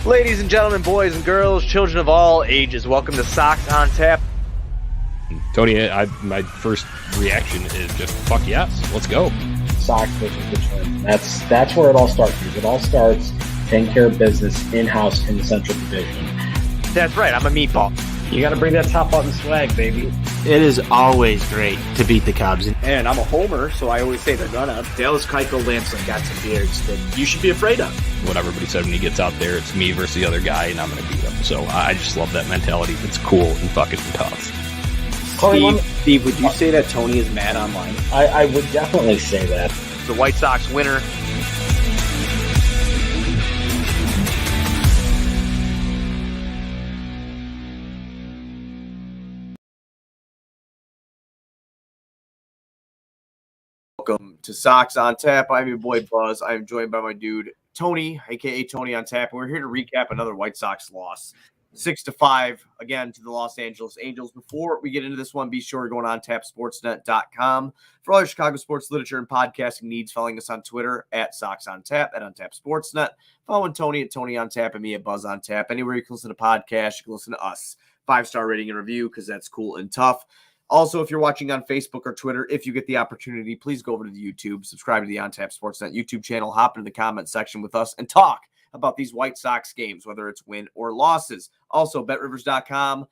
Ladies and gentlemen, boys and girls, children of all ages, welcome to Sox On Tap. Tony, my first reaction is just, fuck yes, let's go. Sox versus the Twins. That's where it all starts. It all starts taking care of business in-house in the Central Division. That's right, I'm a meatball. You got to bring that top button swag, baby. It is always great to beat the Cubs. And I'm a homer, so I always say they're gonna. Dallas Keuchel Lamson got some beards that you should be afraid of. What everybody said when he gets out there, it's me versus the other guy, and I'm going to beat him. So I just love that mentality. It's cool and fucking tough. Steve, would you say that Tony is mad online? I would definitely say that. The White Sox winner. Welcome to Sox On Tap. I'm your boy Buzz. I'm joined by my dude Tony, aka Tony on Tap. And we're here to recap another White Sox loss, 6-5 again to the Los Angeles Angels. Before we get into this one, be sure to go on TapSportsNet.com for all your Chicago sports literature and podcasting needs. Following us on Twitter at Sox On Tap and on Tap Sportsnet. Following Tony at Tony on Tap and me at Buzz on Tap. Anywhere you can listen to podcasts, you can listen to us. 5-star rating and review because that's cool and tough. Also, if you're watching on Facebook or Twitter, if you get the opportunity, please go over to the YouTube, subscribe to the On Tap Sportsnet YouTube channel, hop into the comment section with us, and talk about these White Sox games, whether it's win or losses. Also, BetRivers.com.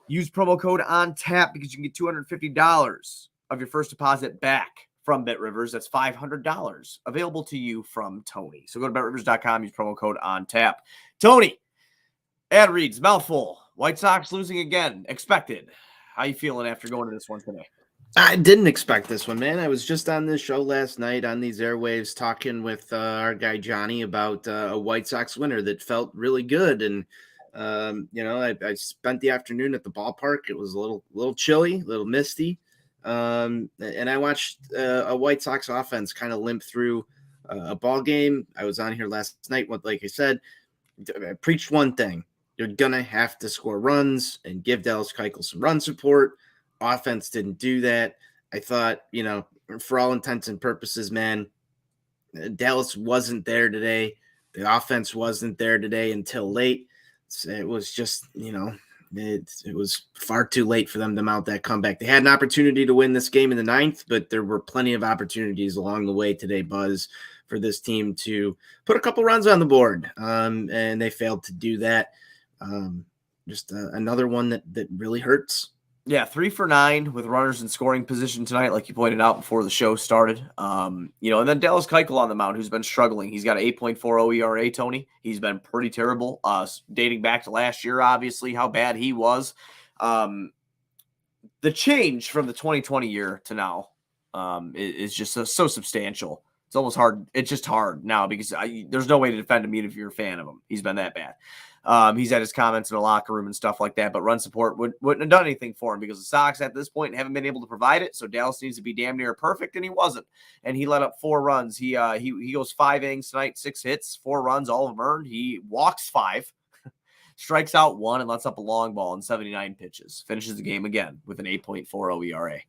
Use promo code ONTAP because you can get $250 of your first deposit back from BetRivers. That's $500 available to you from Tony. So go to BetRivers.com, use promo code ONTAP. Tony, ad reads, mouthful. White Sox losing again. Expected. How you feeling after going to this one today? I didn't expect this one, man. I was just on this show last night on these airwaves talking with our guy Johnny about a White Sox winner that felt really good. And, I spent the afternoon at the ballpark. It was a little chilly, a little misty. And I watched a White Sox offense kind of limp through a ball game. I was on here last night. Like I said, I preached one thing. You're going to have to score runs and give Dallas Keuchel some run support. Offense didn't do that. I thought, for all intents and purposes, man, Dallas wasn't there today. The offense wasn't there today until late. So it was just, it was far too late for them to mount that comeback. They had an opportunity to win this game in the ninth, but there were plenty of opportunities along the way today, Buzz, for this team to put a couple runs on the board, and they failed to do that. Just another one that really hurts. Yeah, 3 for 9 with runners in scoring position tonight, like you pointed out before the show started. And then Dallas Keuchel on the mound, who's been struggling. He's got an 8.40 ERA, Tony. He's been pretty terrible, dating back to last year, obviously, how bad he was. The change from the 2020 year to now is just so substantial. It's almost hard. It's just hard now because there's no way to defend him even if you're a fan of him. He's been that bad. He's had his comments in the locker room and stuff like that, but run support wouldn't have done anything for him because the Sox at this point haven't been able to provide it. So Dallas needs to be damn near perfect, and he wasn't. And he let up 4 runs. He goes 5 innings tonight, 6 hits, 4 runs, all of them earned. He walks 5, strikes out 1, and lets up a long ball in 79 pitches. Finishes the game again with an 8.40 ERA.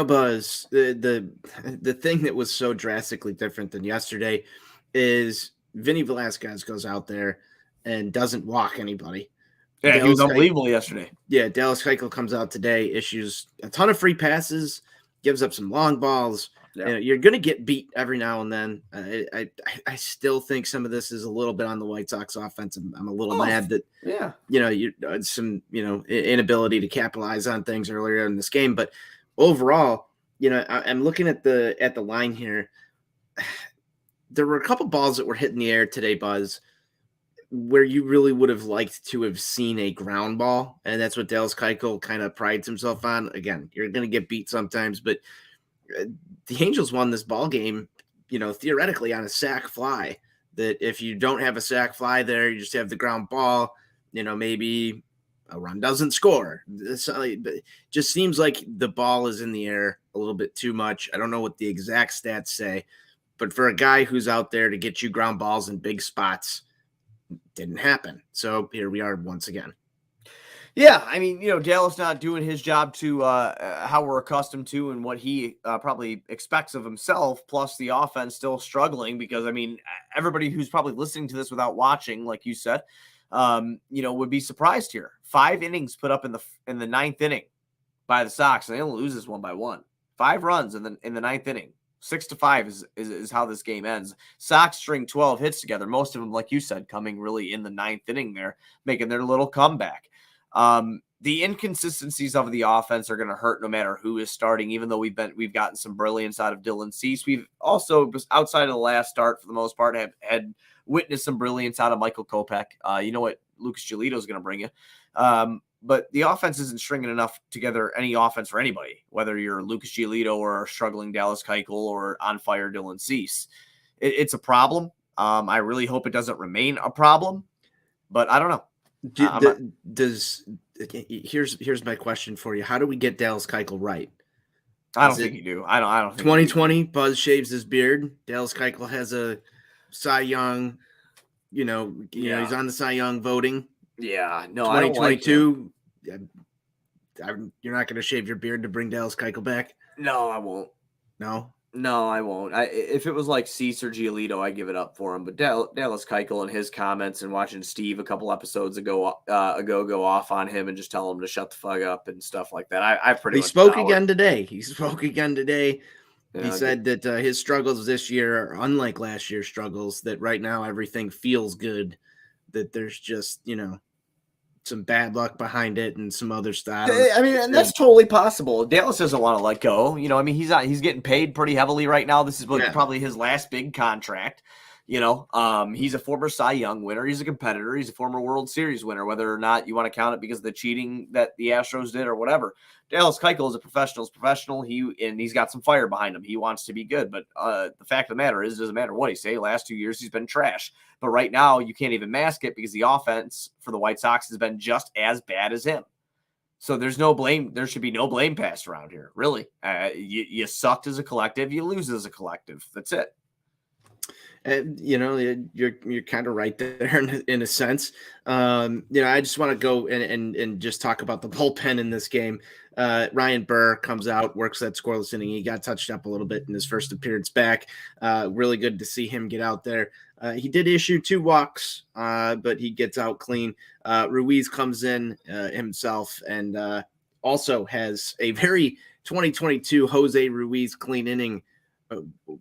Buzz, the thing that was so drastically different than yesterday is Vinny Velasquez goes out there and doesn't walk anybody. Yeah, he was unbelievable yesterday. Yeah, Dallas Keuchel comes out today, issues a ton of free passes, gives up some long balls. Yeah. You're going to get beat every now and then. I still think some of this is a little bit on the White Sox offense. I'm a little mad that you some inability to capitalize on things earlier in this game, but overall, I'm looking at the line here. There were a couple balls that were hit in the air today, Buzz, where you really would have liked to have seen a ground ball, and that's what Dallas Keuchel kind of prides himself on. Again, you're going to get beat sometimes, but the Angels won this ball game, theoretically on a sac fly. That if you don't have a sac fly there, you just have the ground ball, maybe a run doesn't score. It just seems like the ball is in the air a little bit too much. I don't know what the exact stats say, but for a guy who's out there to get you ground balls in big spots, didn't happen. So here we are once again. Yeah, I mean, Dallas not doing his job to how we're accustomed to and what he probably expects of himself, plus the offense still struggling because, I mean, everybody who's probably listening to this without watching, like you said, would be surprised here. 5 innings put up in the 9th inning by the Sox, and they only lose this 1-1. 5 runs in the 9th inning. 6-5 is how this game ends. Sox string 12 hits together, most of them, like you said, coming really in the 9th inning there, making their little comeback. The inconsistencies of the offense are going to hurt no matter who is starting, even though we've gotten some brilliance out of Dylan Cease. We've also, outside of the last start, for the most part, had witnessed some brilliance out of Michael Kopech. You know what Lucas Giolito is going to bring you. But the offense isn't stringing enough together any offense for anybody, whether you're Lucas Giolito or a struggling Dallas Keuchel or on fire Dylan Cease. It's a problem. I really hope it doesn't remain a problem, but I don't know. Here's my question for you. How do we get Dallas Keuchel right? I don't think you do. I don't think 2020, Buzz shaves his beard. Dallas Keuchel has a Cy Young, he's on the Cy Young voting. Yeah, no, 2022, you're not going to shave your beard to bring Dallas Keuchel back? No, I won't. No, I won't. If it was like Cease or Giolito, I give it up for him. But Dallas Keuchel and his comments and watching Steve a couple episodes ago go off on him and just tell him to shut the fuck up and stuff like that. He spoke again today. He Yeah, he said that his struggles this year are unlike last year's struggles, that right now everything feels good, that there's just, some bad luck behind it and some other stuff. I mean, and that's totally possible. Dallas doesn't want to let go. He's getting paid pretty heavily right now. This is probably his last big contract. He's a former Cy Young winner. He's a competitor. He's a former World Series winner, whether or not you want to count it because of the cheating that the Astros did or whatever. Dallas Keuchel is a professional. He's got some fire behind him. He wants to be good. But the fact of the matter is, it doesn't matter what he say. Last 2 years, he's been trash. But right now, you can't even mask it because the offense for the White Sox has been just as bad as him. So there's no blame. There should be no blame passed around here, really. You sucked as a collective. You lose as a collective. That's it. And you're kind of right there in a sense. I just want to go and just talk about the bullpen in this game. Ryan Burr comes out, works that scoreless inning. He got touched up a little bit in his first appearance back. Really good to see him get out there. He did issue 2 walks, but he gets out clean. Ruiz comes in himself and also has a very 2022 Jose Ruiz clean inning.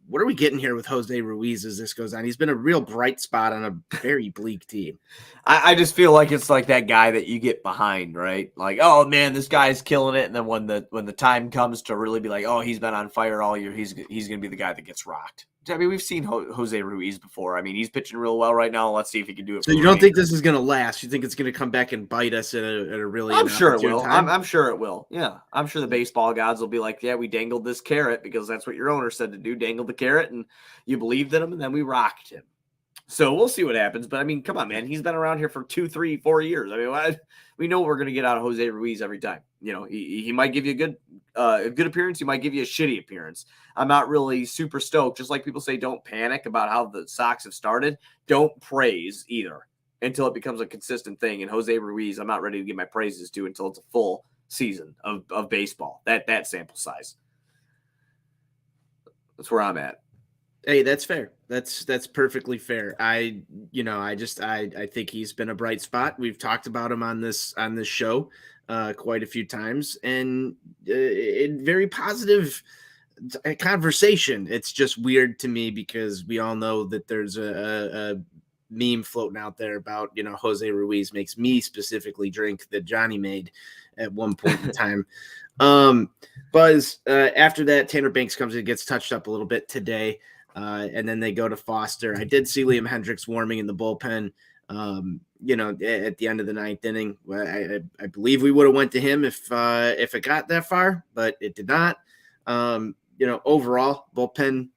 What are we getting here with Jose Ruiz as this goes on? He's been a real bright spot on a very bleak team. I just feel like it's like that guy that you get behind, right? Like, oh man, this guy's killing it. And then when the time comes to really be like, oh, he's been on fire all year, he's going to be the guy that gets rocked. I mean, we've seen Jose Ruiz before. I mean, he's pitching real well right now. Let's see if he can do it. So you don't think this is going to last? You think it's going to come back and bite us at a really? I'm sure it will. I'm sure it will. Yeah, I'm sure the baseball gods will be like, yeah, we dangled this carrot because that's what your owner said to do. Dangled the carrot, and you believed in him, and then we rocked him. So we'll see what happens. But I mean, come on, man. He's been around here for 2, 3, 4 years. I mean, we know what we're going to get out of Jose Ruiz every time. He might give you a good appearance. He might give you a shitty appearance. I'm not really super stoked. Just like people say, don't panic about how the Sox have started. Don't praise either until it becomes a consistent thing. And Jose Ruiz, I'm not ready to give my praises to until it's a full season of baseball. That sample size. That's where I'm at. Hey, that's fair. That's perfectly fair. I think he's been a bright spot. We've talked about him on this show quite a few times, and in very positive conversation. It's just weird to me because we all know that there's a meme floating out there about Jose Ruiz makes me specifically drink that Johnny made at one point in time. Buzz, after that, Tanner Banks comes in, gets touched up a little bit today. And then they go to Foster. I did see Liam Hendricks warming in the bullpen, at the end of the 9th inning. I believe we would have went to him if it got that far, but it did not. Overall, bullpen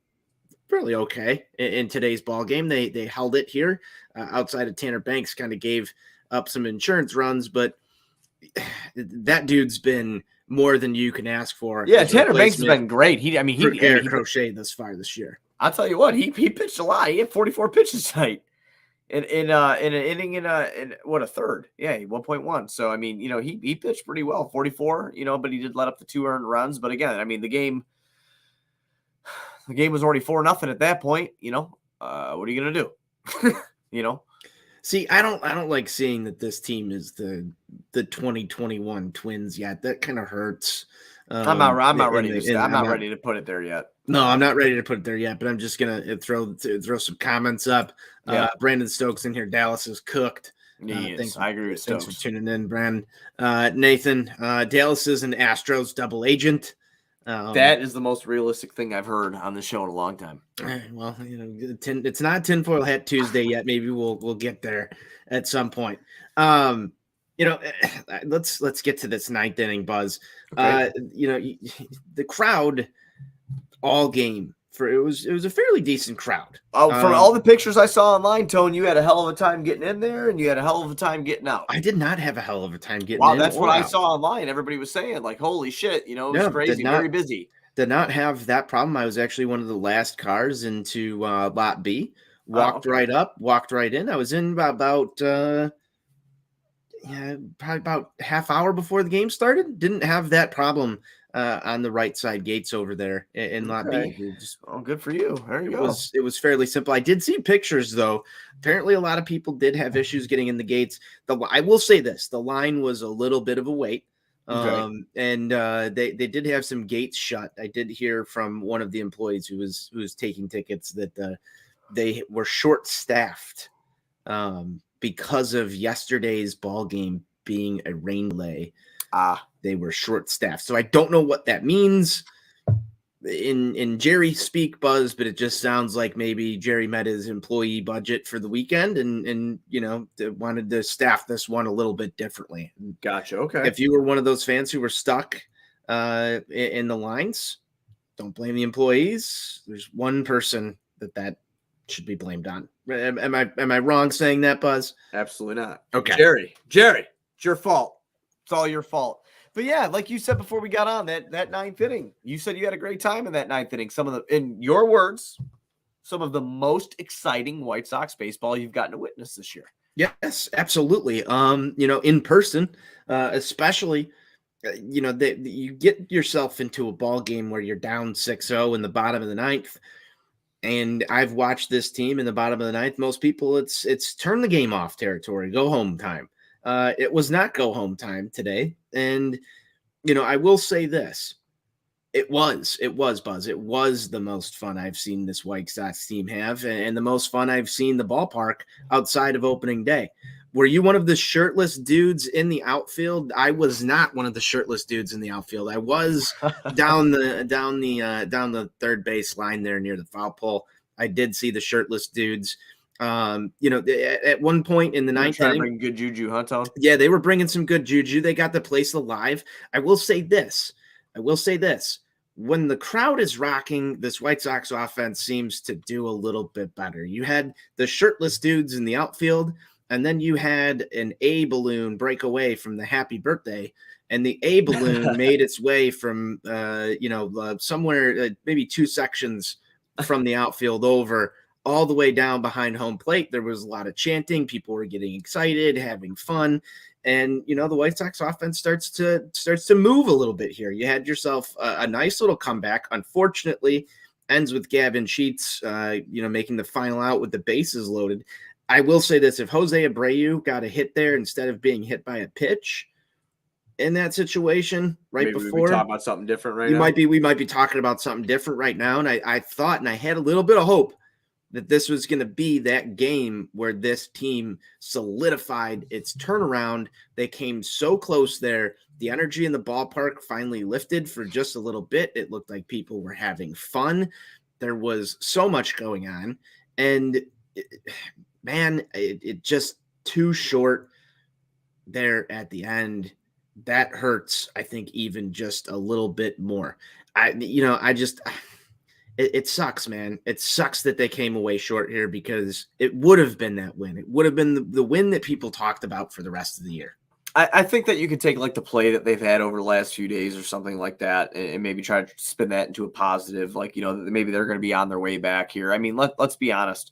fairly okay in today's ball game. They held it here. Outside of Tanner Banks, kind of gave up some insurance runs, but that dude's been more than you can ask for. Yeah, Tanner Banks has been great. He Crochet thus far this year. I'll tell you what, he pitched a lot. He had 44 pitches tonight. in an inning in a third. Yeah, 1.1. So I mean, he pitched pretty well, 44. But he did let up the 2 earned runs. But again, I mean, the game was already 4-0 at that point. What are you gonna do? See, I don't like seeing that this team is the 2021 Twins yet. That kind of hurts. I'm not ready to put it there yet. No, I'm not ready to put it there yet, but I'm just gonna throw some comments up. Yeah. Brandon Stokes in here. Dallas is cooked. Yes, I agree with Stokes. Thanks for tuning in, Brandon. Nathan, Dallas is an Astros double agent. That is the most realistic thing I've heard on the show in a long time. Well, it's not Tinfoil Hat Tuesday yet. Maybe we'll get there at some point. Let's get to this 9th inning, Buzz. Okay. The crowd all game it was a fairly decent crowd. From all the pictures I saw online, Tone, you had a hell of a time getting in there, and you had a hell of a time getting out. I did not have a hell of a time getting in. Wow, that's what I saw online. Everybody was saying, like, holy shit, it was crazy, very busy. Did not have that problem. I was actually one of the last cars into Lot B. Walked right up, walked right in. I was in about probably about half hour before the game started. Didn't have that problem on the right side gates over there in Lot B. Good for you. There you go. It was fairly simple. I did see pictures though. Apparently, a lot of people did have issues getting in the gates. I will say this: the line was a little bit of a wait. And they did have some gates shut. I did hear from one of the employees who was taking tickets that they were short staffed because of yesterday's ball game being a rain delay. They were short staffed. So I don't know what that means in Jerry speak, Buzz, but it just sounds like maybe Jerry met his employee budget for the weekend and wanted to staff this one a little bit differently. Gotcha. Okay. If you were one of those fans who were stuck in the lines, don't blame the employees. There's one person that should be blamed on. Am I wrong saying that, Buzz? Absolutely not. Okay. Jerry, it's your fault. It's all your fault. But yeah, like you said before we got on, that 9th inning, you said you had a great time in that 9th inning. In your words, some of the most exciting White Sox baseball you've gotten to witness this year. Yes, absolutely. In person, especially, you get yourself into a ball game where you're down 6-0 in the bottom of the 9th. And I've watched this team in the bottom of the 9th. Most people, it's turn the game off territory, go home time. It was not go home time today. And, I will say this. It was, Buzz. It was the most fun I've seen this White Sox team have and the most fun I've seen the ballpark outside of opening day. Were you one of the shirtless dudes in the outfield? I was not one of the shirtless dudes in the outfield. I was down the third base line there near the foul pole. I did see the shirtless dudes. At one point in the 9th inning, bring good juju, huh, Tone? Yeah, they were bringing some good juju. They got the place alive. I will say this. When the crowd is rocking, this White Sox offense seems to do a little bit better. You had the shirtless dudes in the outfield, and then you had an A balloon break away from the happy birthday, and the A balloon made its way from, somewhere maybe 2 sections from the outfield over all the way down behind home plate. There was a lot of chanting. People were getting excited, having fun. And, the White Sox offense starts to move a little bit here. You had yourself a nice little comeback. Unfortunately, ends with Gavin Sheets, making the final out with the bases loaded. I will say this. If Jose Abreu got a hit there instead of being hit by a pitch in that situation Maybe before, we talk about something different right now. We might be talking about something different right now. And I thought, and I had a little bit of hope that this was going to be that game where this team solidified its turnaround. They came so close there. The energy in the ballpark finally lifted for just a little bit. It looked like people were having fun. There was so much going on. And, it just too short there at the end. That hurts, I think, even just a little bit more. It sucks, man. It sucks that they came away short here because it would have been that win. It would have been the win that people talked about for the rest of the year. I think that you could take like the play that they've had over the last few days or something like that and maybe try to spin that into a positive, maybe they're going to be on their way back here. I mean, let's be honest.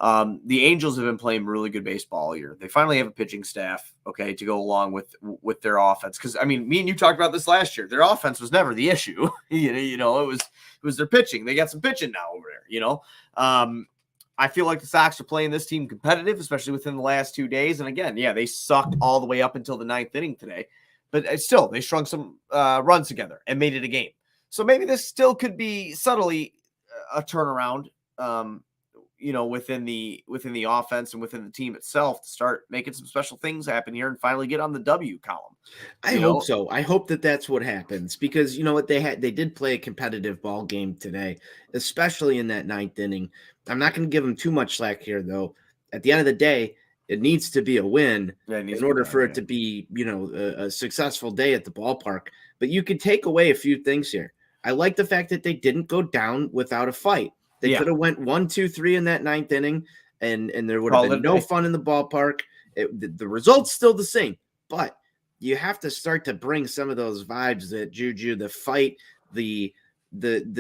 The Angels have been playing really good baseball all year. They finally have a pitching staff, okay, to go along with their offense. Because I mean, me and you talked about this last year. Their offense was never the issue. It was their pitching. They got some pitching now over there. I feel like the Sox are playing this team competitive, especially within the last 2 days. And again, yeah, they sucked all the way up until the 9th inning today, but still they strung some runs together and made it a game. So maybe this still could be subtly a turnaround. Within the offense and within the team itself to start making some special things happen here and finally get on the W column. I hope so. I hope that that's what happens because you know what they did play a competitive ball game today, especially in that 9th inning. I'm not going to give them too much slack here though. At the end of the day, it needs to be a win in order for it to be, a successful day at the ballpark. But you could take away a few things here. I like the fact that they didn't go down without a fight. They could have went 1, 2, 3 in that 9th inning, and there would have been no fun in the ballpark. The result's still the same, but you have to start to bring some of those vibes, that juju, the fight, the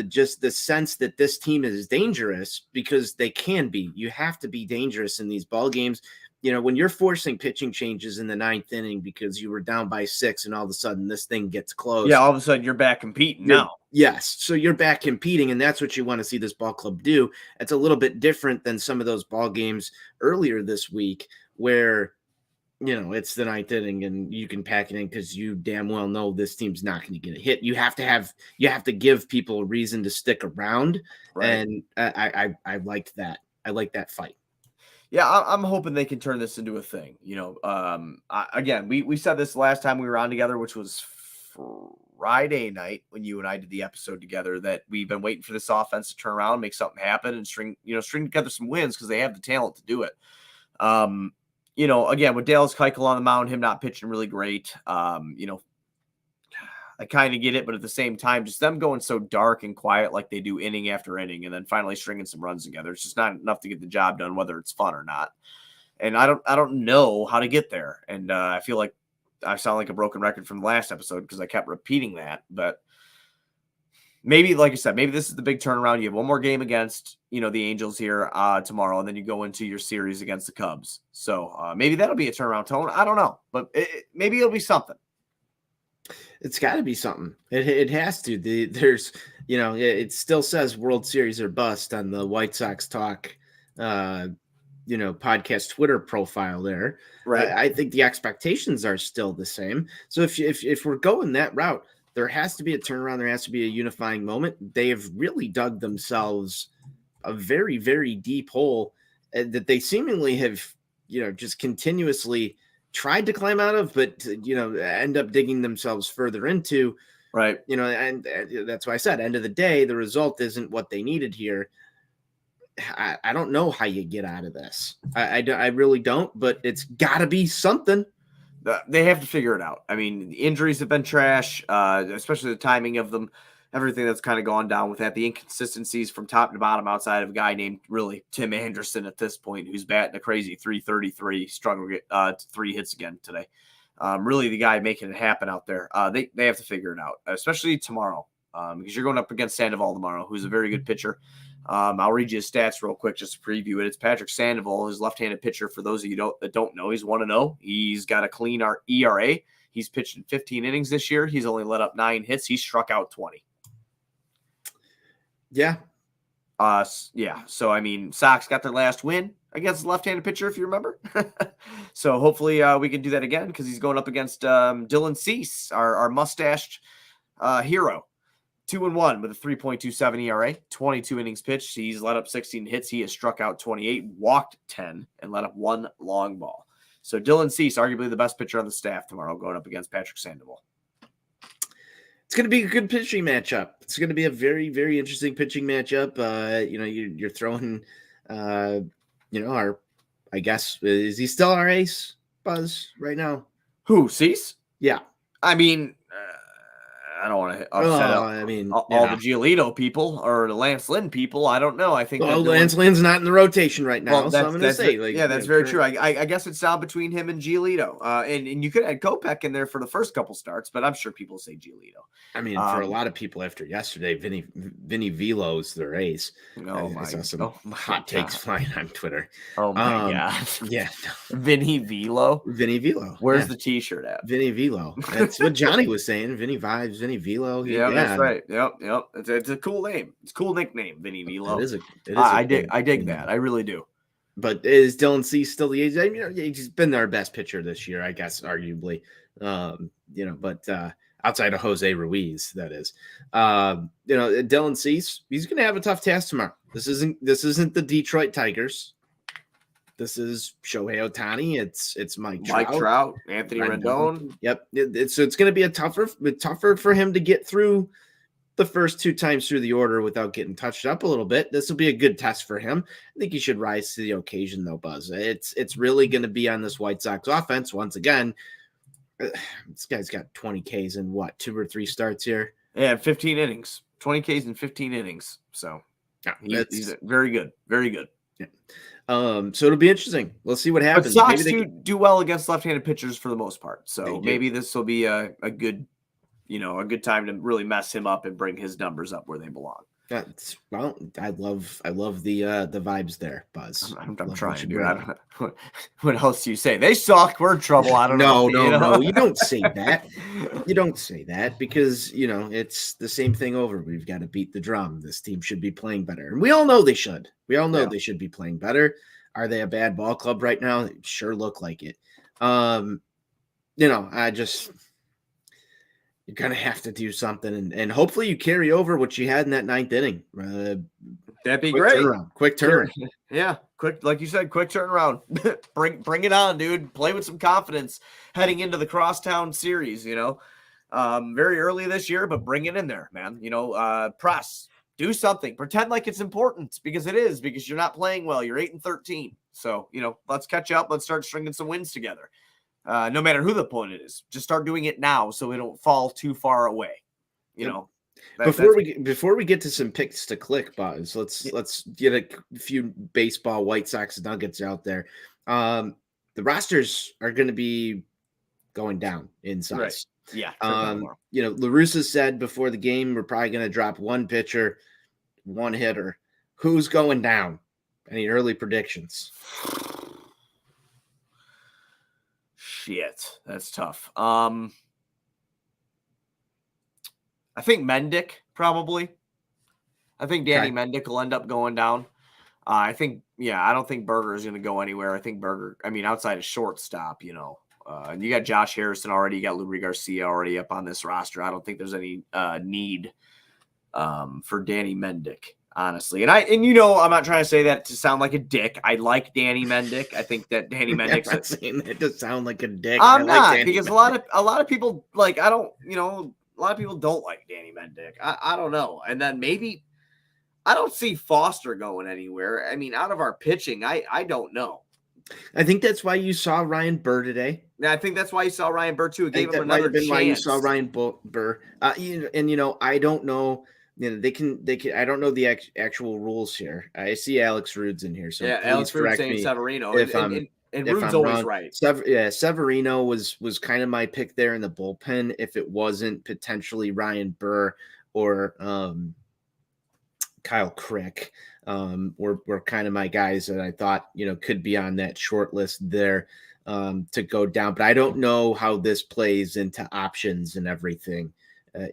just the sense that this team is dangerous because they can be. You have to be dangerous in these ball games. When you're forcing pitching changes in the 9th inning because you were down by 6 and all of a sudden this thing gets close. Yeah, all of a sudden you're back competing now. Yes. So you're back competing, and that's what you want to see this ball club do. It's a little bit different than some of those ball games earlier this week where, it's the 9th inning and you can pack it in because you damn well know this team's not going to get a hit. You have to give people a reason to stick around. Right. And I liked that. I like that fight. Yeah, I'm hoping they can turn this into a thing. Again, we said this last time we were on together, which was Friday night when you and I did the episode together, that we've been waiting for this offense to turn around, make something happen, and string together some wins because they have the talent to do it. Again, with Dallas Keuchel on the mound, him not pitching really great. I kind of get it, but at the same time, just them going so dark and quiet like they do inning after inning and then finally stringing some runs together. It's just not enough to get the job done, whether it's fun or not. And I don't know how to get there. And I feel like I sound like a broken record from the last episode because I kept repeating that. But maybe, like I said, maybe this is the big turnaround. You have one more game against, the Angels here tomorrow, and then you go into your series against the Cubs. So maybe that'll be a turnaround, Tone. I don't know, but maybe it'll be something. It's got to be something. It has to. There's, it still says World Series or bust on the White Sox Talk, podcast Twitter profile there. Right. I think the expectations are still the same. So if we're going that route, there has to be a turnaround. There has to be a unifying moment. They have really dug themselves a very, very deep hole that they seemingly have, just continuously tried to climb out of, but end up digging themselves further into. Right. And that's why I said, end of the day, the result isn't what they needed here. I don't know how you get out of this. I really don't, but it's got to be something. They have to figure it out. I mean, the injuries have been trash, especially the timing of them. Everything that's kind of gone down with that, the inconsistencies from top to bottom outside of a guy named really Tim Anderson at this point, who's batting a crazy 333, struggled to get 3 hits again today. Really the guy making it happen out there. They have to figure it out, especially tomorrow, because you're going up against Sandoval tomorrow, who's a very good pitcher. I'll read you his stats real quick just to preview it. It's Patrick Sandoval, his left-handed pitcher. For those of you that don't know, he's 1-0. He's got a clean ERA. He's pitched in 15 innings this year. He's only let up 9 hits. He's struck out 20. Yeah. Yeah. So, I mean, Sox got their last win against the left-handed pitcher, if you remember. So hopefully we can do that again because he's going up against Dylan Cease, our mustached hero. 2-1 with a 3.27 ERA, 22 innings pitched. He's let up 16 hits. He has struck out 28, walked 10, and let up 1 long ball. So Dylan Cease, arguably the best pitcher on the staff tomorrow, going up against Patrick Sandoval. It's going to be a good pitching matchup. It's going to be a very, very interesting pitching matchup. You're throwing, I guess, is he still our ace, Buzz, right now? Who, Cease? Yeah. I mean, I don't want to upset all the Giolito people or the Lance Lynn people. I don't know. I think Lance Lynn's not in the rotation right now, so I'm going to say, that's very true. I guess it's down between him and Giolito, and you could add Kopech in there for the first couple starts, but I'm sure people say Giolito. I mean, for a lot of people after yesterday, Vinny Velo's their ace. I saw some hot takes flying on Twitter. Oh my god! Yeah, Vinny Velo. Where's the T-shirt at? Vinny Velo. That's what Johnny was saying. Vinny Vibes, Vinny Velo. Yeah, that's right. Yep. It's a cool name. It's a cool nickname, Vinny Velo. It is. I dig that. I really do. But is Dylan Cease still the age? He's been their best pitcher this year, I guess, arguably. But outside of Jose Ruiz, that is. Dylan Cease, he's going to have a tough task tomorrow. This isn't the Detroit Tigers. This is Shohei Ohtani. It's Mike Trout, Anthony Rendon. Yep. It's going to be tougher for him to get through the first 2 times through the order without getting touched up a little bit. This will be a good test for him. I think he should rise to the occasion, though, Buzz. It's really going to be on this White Sox offense once again. This guy's got 20 Ks in 2 or 3 starts here. Yeah, 15 innings, 20 Ks in 15 innings. So he's very good, very good. Yeah. So it'll be interesting. We'll see what happens. But Sox do well against left-handed pitchers for the most part. So maybe this will be a good time to really mess him up and bring his numbers up where they belong. I love the vibes there, Buzz. I'm trying, dude. What else do you say? They suck. We're in trouble. I don't know. No. You don't say that. You don't say that because it's the same thing over. We've got to beat the drum. This team should be playing better, and we all know they should. We all know they should be playing better. Are they a bad ball club right now? They sure look like it. You're going to have to do something, and hopefully you carry over what you had in that 9th inning. That'd be great. Quick turnaround. Yeah, quick, like you said, quick turnaround. bring it on, dude. Play with some confidence heading into the crosstown series, very early this year, but bring it in there, man. Press. Do something. Pretend like it's important because it is, because you're not playing well. You're 8-13. So, let's catch up. Let's start stringing some wins together. No matter who the opponent is, just start doing it now so we don't fall too far away. Before we get to some picks to click, Buzz, let's get a few baseball White Sox nuggets out there. The rosters are going to be going down in size. Right. Yeah. La Russa said before the game we're probably going to drop 1 pitcher, 1 hitter. Who's going down? Any early predictions? Shit, that's tough. I think Mendick probably. I think Danny Mendick will end up going down. I don't think Berger is going to go anywhere. I think Berger, outside of shortstop, and you got Josh Harrison already. You got Lurie Garcia already up on this roster. I don't think there's any need for Danny Mendick, honestly. And I'm not trying to say that to sound like a dick. I like Danny Mendick. I think that Danny Mendick's I'm not saying that to sound like a dick. I'm not, because a lot of people a lot of people don't like Danny Mendick. I don't know. And then maybe I don't see Foster going anywhere. Out of our pitching, I don't know. I think that's why you saw Ryan Burr today. Yeah, I think that's why you saw Ryan Burr too. It gave him another chance. Why you saw Ryan Burr. I don't know. They can. I don't know the actual rules here. I see Alex Rude's in here, so yeah, Alex Rude's saying Severino, and Rude's always right. Severino was kind of my pick there in the bullpen. If it wasn't potentially Ryan Burr or Kyle Crick, were kind of my guys that I thought could be on that short list there to go down. But I don't know how this plays into options and everything.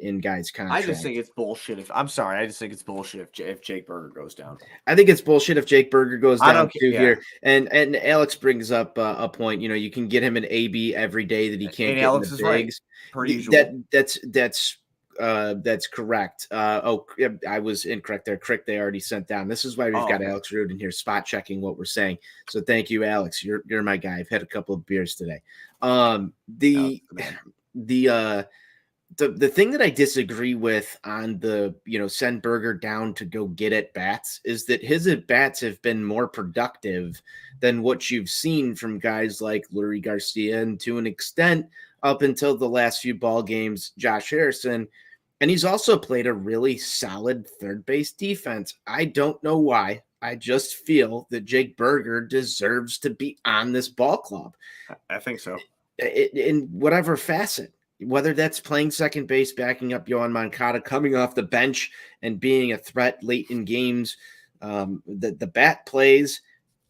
In guys' contract. I just think it's bullshit. I just think it's bullshit if Jake Berger goes down. I think it's bullshit if Jake Berger goes down here. And Alex brings up a point. You can get him an AB every day that he can't get Alex in the bigs. Right, per usual. That's correct. I was incorrect there. Crick, they already sent down. This is why we've got Alex Rude in here spot checking what we're saying. So thank you, Alex. You're my guy. I've had a couple of beers today. The thing that I disagree with on the, send Berger down to go get at bats is that his at bats have been more productive than what you've seen from guys like Lurie Garcia, and to an extent up until the last few ball games, Josh Harrison. And he's also played a really solid third base defense. I don't know why. I just feel that Jake Berger deserves to be on this ball club. I think so. In whatever facet, whether that's playing second base, backing up Yohan Moncada, coming off the bench and being a threat late in games. The bat plays.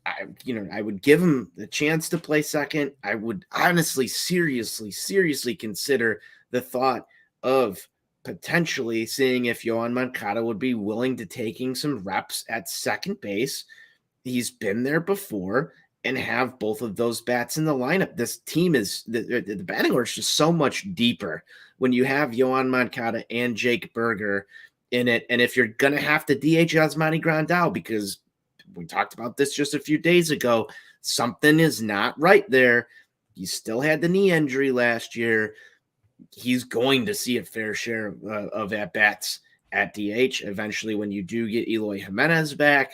I would give him the chance to play second. I would honestly, seriously consider the thought of potentially seeing if Yohan Moncada would be willing to taking some reps at second base. He's been there before, and have both of those bats in the lineup. This team is the batting order is just so much deeper when you have Yohan Moncada and Jake Berger in it. And if you're gonna have to DH Yasmani Grandal, because we talked about this just a few days ago, something is not right there. He still had the knee injury last year. He's going to see a fair share of at bats at DH eventually when you do get Eloy Jimenez back.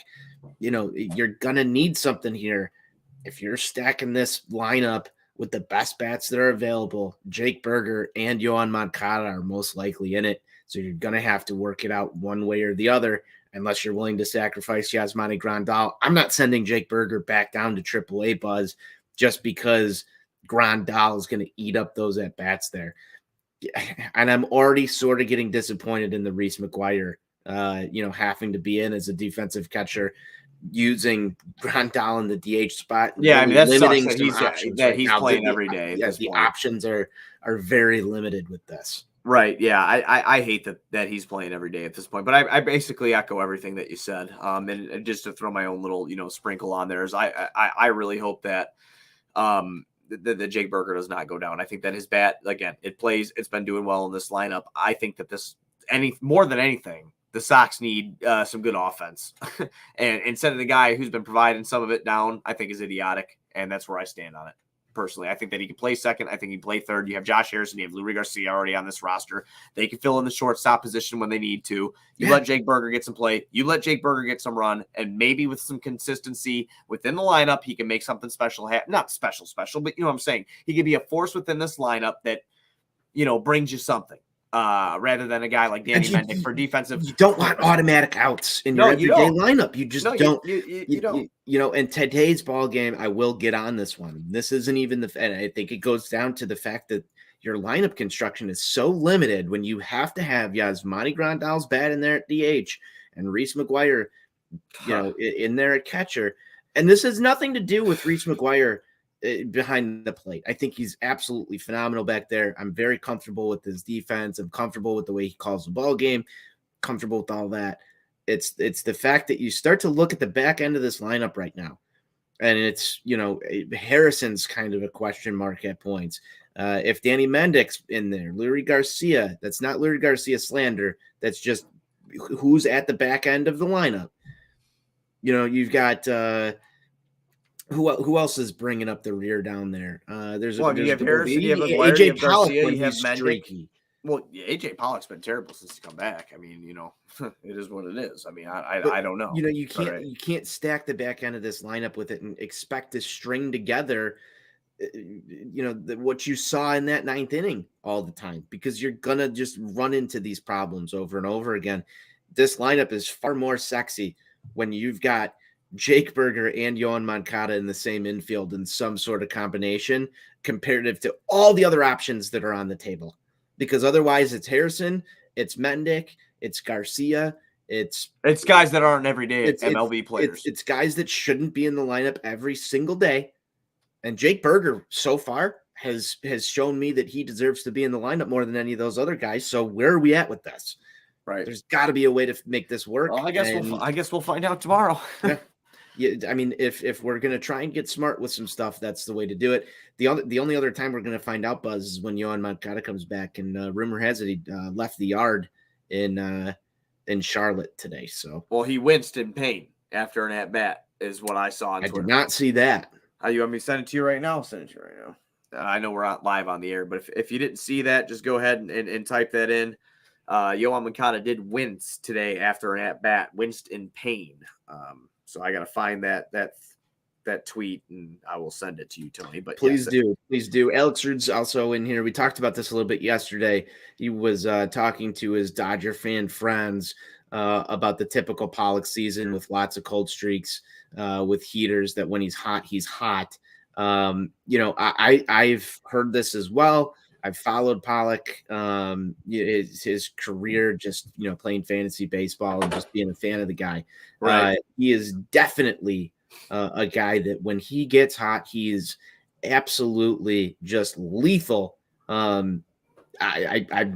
You're gonna need something here. If you're stacking this lineup with the best bats that are available, Jake Berger and Yohan Moncada are most likely in it. So you're going to have to work it out one way or the other, unless you're willing to sacrifice Yasmani Grandal. I'm not sending Jake Berger back down to AAA, Buzz, just because Grandal is going to eat up those at-bats there. And I'm already sort of getting disappointed in the Reese McGuire, having to be in as a defensive catcher, using Grandal in the DH spot. Yeah, I mean, that's limiting sucks some that options. he's playing every day. Yeah, the options are very limited with this. Right. Yeah. I hate that he's playing every day at this point, but I basically echo everything that you said. And just to throw my own little, sprinkle on there is I really hope that that Jake Berger does not go down. I think that his bat, again, it's been doing well in this lineup. I think that more than anything, the Sox need some good offense. And instead of the guy who's been providing some of it down, I think is idiotic. And that's where I stand on it. Personally, I think that he can play second. I think he can play third. You have Josh Harrison. You have Luis Garcia already on this roster. They can fill in the shortstop position when they need to. Let Jake Berger get some play. You let Jake Berger get some run, and maybe with some consistency within the lineup, he can make something special. Not special, but you know what I'm saying? He can be a force within this lineup that, brings you something. Rather than a guy like Danny Mendick for defensive. You don't want automatic outs in your everyday lineup. You just don't. You don't. In today's ball game, I will get on this one. This isn't even and I think it goes down to the fact that your lineup construction is so limited when you have to have Yasmani Grandal's bat in there at DH and Reese McGuire, in there at catcher. And this has nothing to do with Reese McGuire behind the plate. I think he's absolutely phenomenal back there. I'm very comfortable with his defense. I'm comfortable with the way he calls the ball game, comfortable with all that. It's the fact that you start to look at the back end of this lineup right now, and it's, Harrison's kind of a question mark at points. If Danny Mendick's in there, Luis Garcia, that's not Luis Garcia slander. That's just who's at the back end of the lineup. You've got who else is bringing up the rear down there? You have Harrison, you have McGuire, AJ Pollock when you have he's Mendick. streaky. Well, AJ Pollock's been terrible since he's come back. I mean, it is what it is. I mean, I don't know. You can't stack the back end of this lineup with it and expect to string together, what you saw in that ninth inning all the time, because you're gonna just run into these problems over and over again. This lineup is far more sexy when you've got Jake Berger and Yohan Moncada in the same infield in some sort of combination comparative to all the other options that are on the table. Because otherwise it's Harrison, it's Mendick, it's Garcia, it's guys that aren't everyday MLB players. It's guys that shouldn't be in the lineup every single day. And Jake Berger so far has shown me that he deserves to be in the lineup more than any of those other guys. So where are we at with this? Right. There's got to be a way to make this work. Well, I guess we'll find out tomorrow. Yeah, I mean, if we're gonna try and get smart with some stuff, that's the way to do it. The only other time we're gonna find out, Buzz, is when Yohan Moncada comes back, and rumor has it he left the yard in Charlotte today. So, well, he winced in pain after an at bat, is what I saw on Twitter. I did not see that. You want me to send it to you right now? I'll send it to you right now. I know we're not live on the air, but if you didn't see that, just go ahead and type that in. Yohan Moncada did wince today after an at bat, winced in pain. So I got to find that that tweet and I will send it to you, Tony. But Please do. Alex Rude's also in here. We talked about this a little bit yesterday. He was talking to his Dodger fan friends about the typical Pollock season with lots of cold streaks, with heaters that when he's hot, he's hot. I've heard this as well. I've followed Pollock, his career, just, playing fantasy baseball and just being a fan of the guy. Right. He is definitely a guy that when he gets hot, he is absolutely just lethal. I'm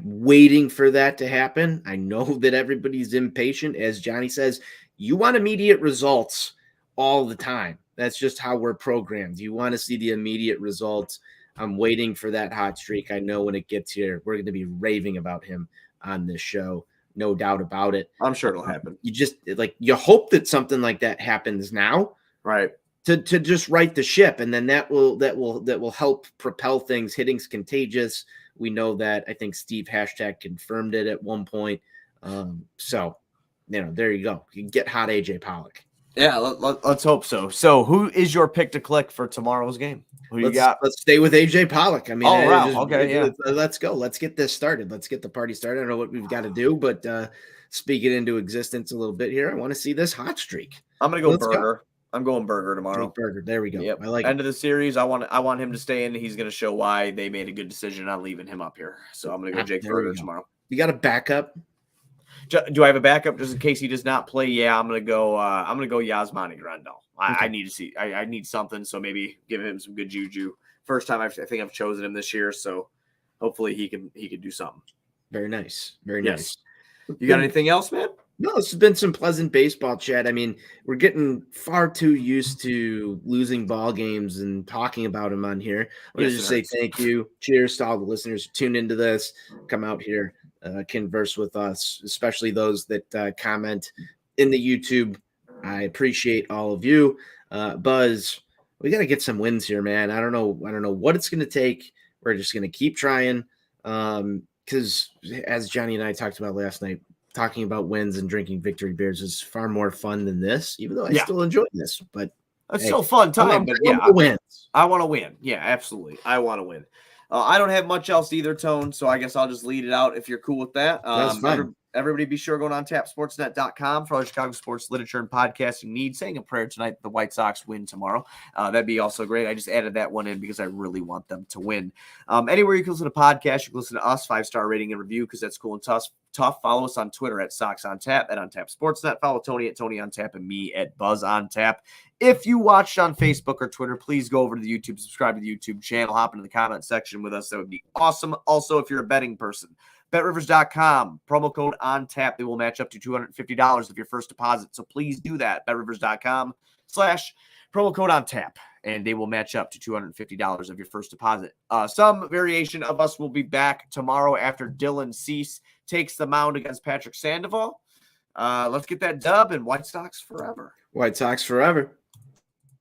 waiting for that to happen. I know that everybody's impatient. As Johnny says, you want immediate results all the time. That's just how we're programmed. You want to see the immediate results. I'm waiting for that hot streak. I know when it gets here, we're going to be raving about him on this show. No doubt about it. I'm sure it'll happen. You hope that something like that happens now, right? To just right the ship, and then that will help propel things. Hitting's contagious. We know that. I think Steve # confirmed it at one point. So, there you go. You can get hot AJ Pollock. Yeah, let's hope so. So, who is your pick to click for tomorrow's game? Who you got? Let's stay with AJ Pollock. I mean, okay, let's go. Let's get this started. Let's get the party started. I don't know what we've got to do, but speak it into existence a little bit here. I want to see this hot streak. I'm gonna go Burger. I'm going Burger tomorrow. Burger. There we go. Yep. I like end of the series. I want him to stay in. He's gonna show why they made a good decision on leaving him up here. So I'm gonna go Jake Burger tomorrow. You got a backup? Do I have a backup just in case he does not play? Yeah, I'm gonna go Yasmani Grandal. I need to see. I need something. So maybe give him some good juju. First time I think I've chosen him this year. So hopefully he can do something. Very nice. Very nice. You got anything else, man? No, this has been some pleasant baseball chat. I mean, we're getting far too used to losing ball games and talking about them on here. I want to just say thank you. Cheers to all the listeners who tuned into this. Come out here, converse with us, especially those that comment in the YouTube. I appreciate all of you. Buzz, we got to get some wins here, man. I don't know what it's going to take. We're just going to keep trying. Because as Johnny and I talked about last night, talking about wins and drinking victory beers is far more fun than this, even though I still enjoy this. But it's still fun time. But I want to win. Yeah, absolutely. I want to win. I don't have much else either, Tone, so I guess I'll just lead it out if you're cool with that. That's fine. Everybody be sure going on tapsportsnet.com for all Chicago sports literature and podcasting needs. Saying a prayer tonight that the White Sox win tomorrow. That'd be also great. I just added that one in because I really want them to win. Anywhere you can listen to podcasts, you can listen to us, 5-star rating and review because that's cool and tough. Follow us on Twitter at Sox On Tap, at On Tap Sportsnet. Follow Tony at Tony On Tap and me at Buzz On Tap. If you watched on Facebook or Twitter, please go over to the YouTube, subscribe to the YouTube channel, hop into the comment section with us. That would be awesome. Also, if you're a betting person, BetRivers.com, promo code On Tap. They will match up to $250 of your first deposit. So please do that. BetRivers.com/promo code On Tap. And they will match up to $250 of your first deposit. Some variation of us will be back tomorrow after Dylan Cease takes the mound against Patrick Sandoval. Let's get that dub and White Sox forever. White Sox forever.